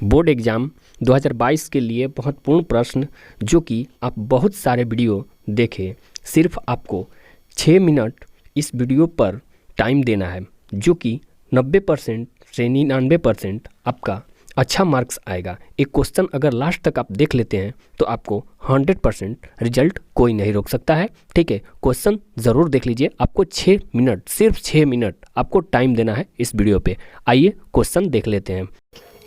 Board exam 2022 के लिए महत्वपूर्ण प्रश्न जो कि आप बहुत सारे वीडियो देखें, सिर्फ आपको 6 मिनट इस वीडियो पर टाइम देना है, जो कि 90% से 99% आपका अच्छा मार्क्स आएगा। एक क्वेश्चन अगर लास्ट तक आप देख लेते हैं तो आपको 100% रिजल्ट कोई नहीं रोक सकता है। ठीक है, क्वेश्चन ज़रूर देख लीजिए। आपको 6 मिनट, सिर्फ 6 मिनट आपको टाइम देना है इस वीडियो पे। आइए क्वेश्चन देख लेते हैं।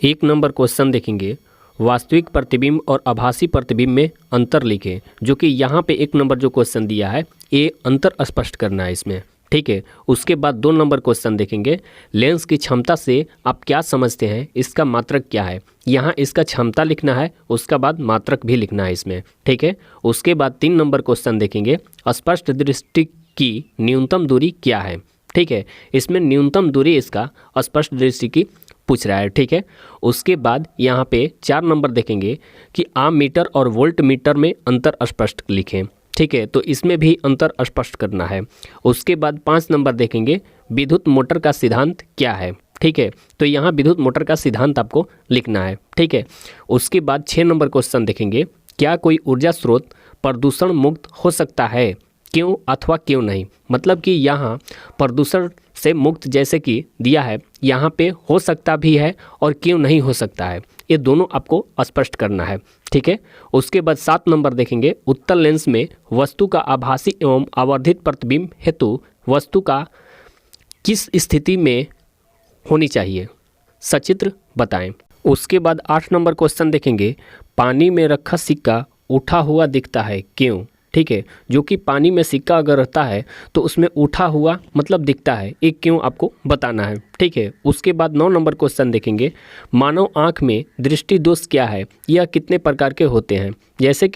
1 नंबर क्वेश्चन देखेंगे, वास्तविक प्रतिबिंब और आभासी प्रतिबिंब में अंतर लिखें। जो कि यहाँ पे 1 नंबर जो क्वेश्चन दिया है ये अंतर स्पष्ट करना है इसमें। ठीक है, उसके बाद 2 नंबर क्वेश्चन देखेंगे, लेंस की क्षमता से आप क्या समझते हैं, इसका मात्रक क्या है। यहाँ इसका क्षमता लिखना है, उसका बाद मात्रक भी लिखना है इसमें। ठीक है, उसके बाद 3 नंबर क्वेश्चन देखेंगे, स्पष्ट दृष्टि की न्यूनतम दूरी क्या है। ठीक है, इसमें न्यूनतम दूरी इसका स्पष्ट दृष्टि की पूछ रहा है। ठीक है, उसके बाद यहाँ पे 4 नंबर देखेंगे कि आम मीटर और वोल्ट मीटर में अंतर स्पष्ट लिखें। ठीक है, तो इसमें भी अंतर स्पष्ट करना है। उसके बाद 5 नंबर देखेंगे, विद्युत मोटर का सिद्धांत क्या है। ठीक है, तो यहाँ विद्युत मोटर का सिद्धांत आपको लिखना है। ठीक है, उसके बाद 6 नंबर क्वेश्चन देखेंगे, क्या कोई ऊर्जा स्रोत प्रदूषण मुक्त हो सकता है, क्यों अथवा क्यों नहीं। मतलब कि यहाँ प्रदूषण से मुक्त जैसे कि दिया है, यहाँ पे हो सकता भी है और क्यों नहीं हो सकता है, ये दोनों आपको स्पष्ट करना है। ठीक है, उसके बाद 7 नंबर देखेंगे, उत्तल लेंस में वस्तु का आभासी एवं आवर्धित प्रतिबिंब हेतु वस्तु का किस स्थिति में होनी चाहिए, सचित्र बताएं। उसके बाद 8 नंबर क्वेश्चन देखेंगे, पानी में रखा सिक्का उठा हुआ दिखता है, क्यों। ठीक है, जो कि पानी में सिक्का अगर रहता है तो उसमें उठा हुआ मतलब दिखता है, एक क्यों आपको बताना है। ठीक है, उसके बाद 9 नंबर क्वेश्चन देखेंगे, मानव आँख में दृष्टि दोष क्या है, यह कितने प्रकार के होते हैं। जैसे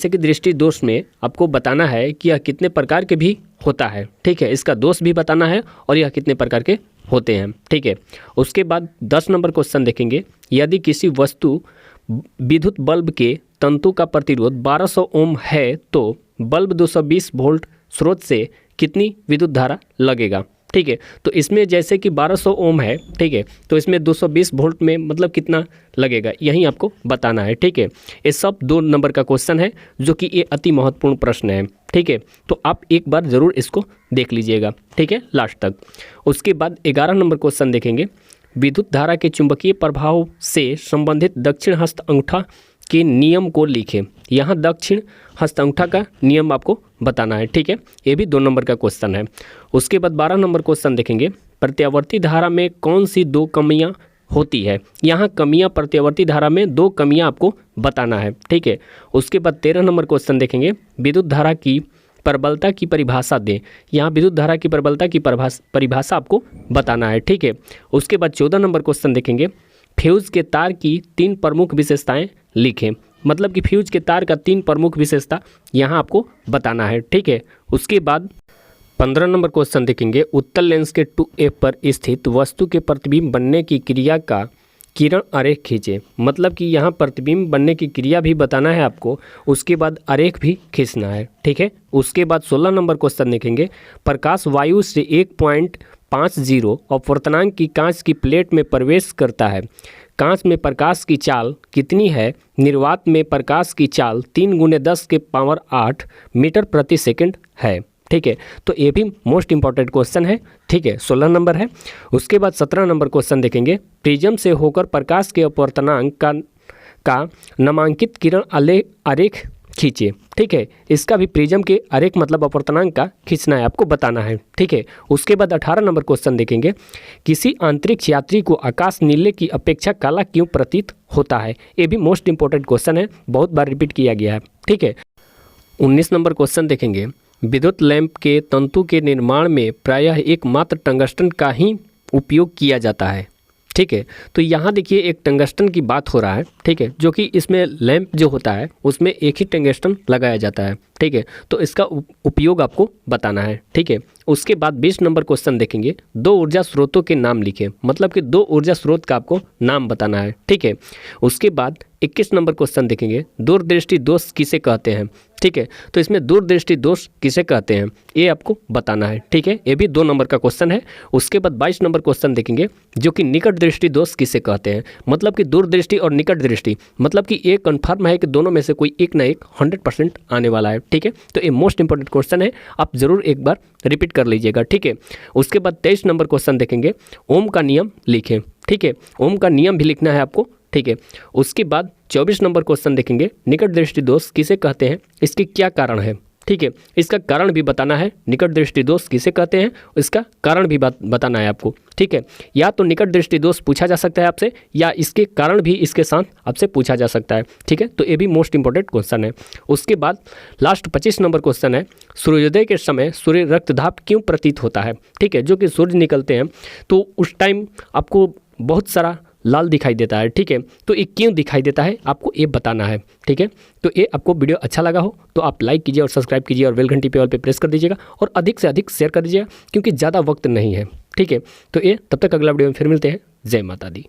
कि दृष्टि दोष में आपको बताना है कि यह कितने प्रकार के भी होता है। ठीक है, इसका दोष भी बताना है और यह कितने प्रकार के होते हैं। ठीक है, उसके बाद 10 नंबर क्वेश्चन देखेंगे, यदि किसी वस्तु विद्युत बल्ब के तंतु का प्रतिरोध 1200 ओम है तो बल्ब 220 वोल्ट स्रोत से कितनी विद्युत धारा लगेगा। ठीक है, तो इसमें जैसे कि 1200 ओम है, ठीक है, तो इसमें 220 वोल्ट में मतलब कितना लगेगा, यही आपको बताना है। ठीक है, ये सब 2 नंबर का क्वेश्चन है जो कि ये अति महत्वपूर्ण प्रश्न है। ठीक है, तो आप एक बार ज़रूर इसको देख लीजिएगा। ठीक है, लास्ट तक। उसके बाद 11 नंबर क्वेश्चन देखेंगे, विद्युत धारा के चुंबकीय प्रभाव से संबंधित दक्षिण हस्त अंगूठा के नियम को लिखें। यहाँ दक्षिण हस्त अंगूठा का नियम आपको बताना है। ठीक है, ये भी 2 नंबर का क्वेश्चन है। उसके बाद 12 नंबर क्वेश्चन देखेंगे, प्रत्यावर्ती धारा में कौन सी 2 कमियाँ होती है। यहाँ कमियाँ, प्रत्यावर्ती धारा में 2 कमियाँ आपको बताना है। ठीक है, उसके बाद 13 नंबर क्वेश्चन देखेंगे, विद्युत धारा की प्रबलता की परिभाषा दें। यहाँ विद्युत धारा की प्रबलता की परिभाषा आपको बताना है। ठीक है, उसके बाद 14 नंबर क्वेश्चन देखेंगे, फ्यूज के तार की 3 प्रमुख विशेषताएं लिखें। मतलब कि फ्यूज के तार का 3 प्रमुख विशेषता यहाँ आपको बताना है। ठीक है, उसके बाद 15 नंबर क्वेश्चन देखेंगे, उत्तल लेंस के 2F पर स्थित वस्तु के प्रतिबिंब बनने की क्रिया का किरण आरेख खींचे। मतलब कि यहाँ प्रतिबिंब बनने की क्रिया भी बताना है आपको, उसके बाद आरेख भी खींचना है। ठीक है, उसके बाद 16 नंबर क्वेश्चन देखेंगे, प्रकाश वायु से 1.50 अपवर्तनांक की कांच की प्लेट में प्रवेश करता है, कांच में प्रकाश की चाल कितनी है। निर्वात में प्रकाश की चाल 3 × 10⁸ मीटर प्रति सेकंड है। ठीक है, तो ये भी मोस्ट इंपॉर्टेंट क्वेश्चन है। ठीक है, 16 नंबर है। उसके बाद 17 नंबर क्वेश्चन देखेंगे, प्रिज्म से होकर प्रकाश के अपवर्तनांक का नामांकित किरण आरेख खींचे। ठीक है, इसका भी प्रिज्म के आरेख मतलब अपवर्तनांक का खींचना है, आपको बताना है। ठीक है, उसके बाद 18 नंबर क्वेश्चन देखेंगे, किसी अंतरिक्ष यात्री को आकाश नीले की अपेक्षा काला क्यों प्रतीत होता है। ये भी मोस्ट इंपॉर्टेंट क्वेश्चन है, बहुत बार रिपीट किया गया है। ठीक है, 19 नंबर क्वेश्चन देखेंगे, विद्युत लैंप के तंतु के निर्माण में प्रायः एकमात्र टंगस्टन का ही उपयोग किया जाता है। ठीक है, तो यहाँ देखिए एक टंगस्टन की बात हो रहा है। ठीक है, जो कि इसमें लैंप जो होता है उसमें एक ही टंगस्टन लगाया जाता है। ठीक है, तो इसका उपयोग आपको बताना है। ठीक है, उसके बाद 20 नंबर क्वेश्चन देखेंगे, 2 ऊर्जा स्रोतों के नाम लिखें, मतलब कि 2 ऊर्जा स्रोत का आपको नाम बताना है, ठीक है। उसके बाद 21 नंबर क्वेश्चन देखेंगे, दूरदृष्टि दोष किसे कहते हैं, ठीक है। तो इसमें दूरदृष्टि दोष किसे कहते हैं ये आपको बताना है, ठीक है। ये भी 2 नंबर का क्वेश्चन है। उसके बाद 22 नंबर क्वेश्चन देखेंगे, जो कि निकट दृष्टि दोष किसे कहते हैं, मतलब कि दूरदृष्टि और निकट दृष्टि, मतलब कि ये कन्फर्म है कि दोनों में से कोई एक ना एक 100% आने वाला है, ठीक है। तो ये मोस्ट इंपॉर्टेंट क्वेश्चन है, आप जरूर एक बार रिपीट कर लीजिएगा, ठीक है। उसके बाद 23 नंबर क्वेश्चन देखेंगे, ओम का नियम लिखें, ठीक है। ओम का नियम भी लिखना है आपको, ठीक है। उसके बाद 24 नंबर क्वेश्चन देखेंगे, निकट दृष्टि दोष किसे कहते हैं, इसके क्या कारण है, ठीक है। इसका कारण भी बताना है, निकट दृष्टि दोष किसे कहते हैं इसका कारण भी बताना है आपको, ठीक है। या तो निकट दृष्टि दोष पूछा जा सकता है आपसे, या इसके कारण भी इसके साथ आपसे पूछा जा सकता है, ठीक है। तो ये भी मोस्ट इंपॉर्टेंट क्वेश्चन है। उसके बाद लास्ट 25 नंबर क्वेश्चन है, सूर्योदय के समय सूर्य रक्तदाब क्यों प्रतीत होता है, ठीक है। जो कि सूर्य निकलते हैं तो उस टाइम आपको बहुत सारा लाल दिखाई देता है, ठीक है। तो ये क्यों दिखाई देता है आपको ये बताना है, ठीक है। तो ये आपको वीडियो अच्छा लगा हो तो आप लाइक कीजिए और सब्सक्राइब कीजिए और बेल घंटी पे ऑल पे प्रेस कर दीजिएगा और अधिक से अधिक शेयर कर दीजिएगा, क्योंकि ज़्यादा वक्त नहीं है, ठीक है। तो ये तब तक अगला वीडियो में फिर मिलते हैं। जय माता दी।